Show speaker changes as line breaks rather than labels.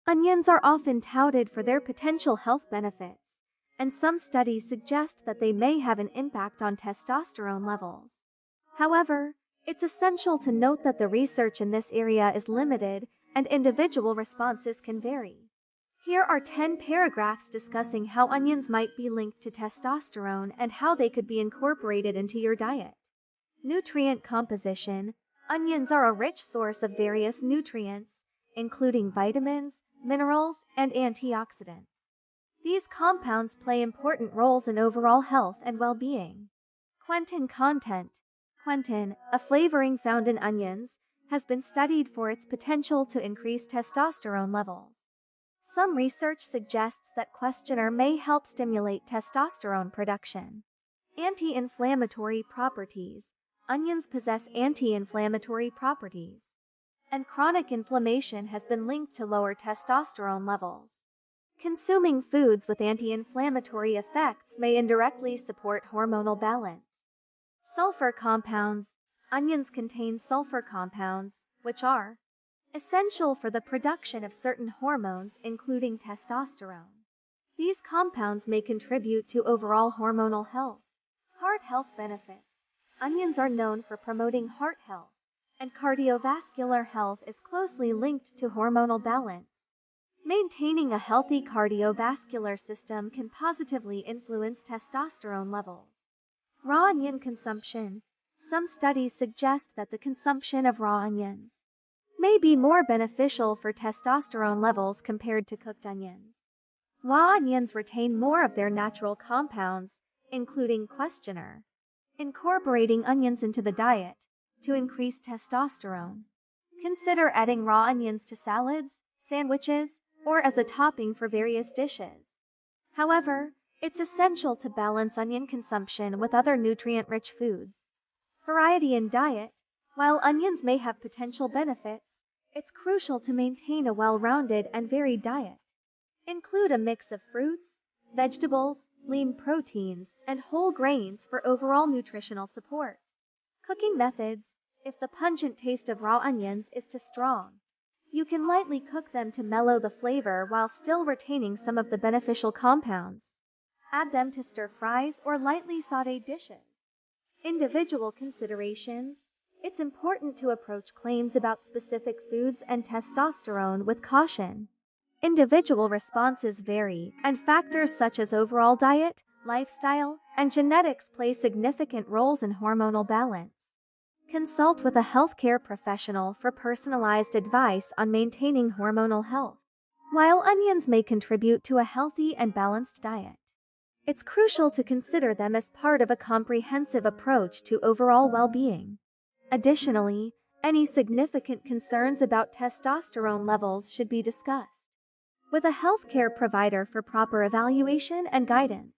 Onions are often touted for their potential health benefits, and some studies suggest that they may have an impact on testosterone levels. However, it's essential to note that the research in this area is limited and individual responses can vary. Here are 10 paragraphs discussing how onions might be linked to testosterone and how they could be incorporated into your diet. Nutrient composition. Onions are a rich source of various nutrients, including vitamins, minerals, and antioxidants. These compounds play important roles in overall health and well-being. Quentin content. Quentin, a flavoring found in onions, has been studied for its potential to increase testosterone levels. Some research suggests that questioner may help stimulate testosterone production. Anti-inflammatory properties. Onions possess anti-inflammatory properties, and chronic inflammation has been linked to lower testosterone levels. Consuming foods with anti-inflammatory effects may indirectly support hormonal balance. Sulfur compounds. Onions contain sulfur compounds, which are essential for the production of certain hormones, including testosterone. These compounds may contribute to overall hormonal health. Heart health benefits. Onions are known for promoting heart health, and cardiovascular health is closely linked to hormonal balance. Maintaining a healthy cardiovascular system can positively influence testosterone levels. Raw onion consumption. Some studies suggest that the consumption of raw onions may be more beneficial for testosterone levels compared to cooked onions. Raw onions retain more of their natural compounds, including questioner. Incorporating onions into the diet to increase testosterone. Consider adding raw onions to salads, sandwiches, or as a topping for various dishes. However, it's essential to balance onion consumption with other nutrient-rich foods. Variety in diet. While onions may have potential benefits, it's crucial to maintain a well-rounded and varied diet. Include a mix of fruits, vegetables, lean proteins, and whole grains for overall nutritional support. Cooking methods. If the pungent taste of raw onions is too strong, you can lightly cook them to mellow the flavor while still retaining some of the beneficial compounds. Add them to stir fries or lightly sautéed dishes. Individual considerations. It's important to approach claims about specific foods and testosterone with caution. Individual responses vary, and factors such as overall diet, lifestyle, and genetics play significant roles in hormonal balance. Consult with a healthcare professional for personalized advice on maintaining hormonal health. While onions may contribute to a healthy and balanced diet, it's crucial to consider them as part of a comprehensive approach to overall well-being. Additionally, any significant concerns about testosterone levels should be discussed with a healthcare provider for proper evaluation and guidance.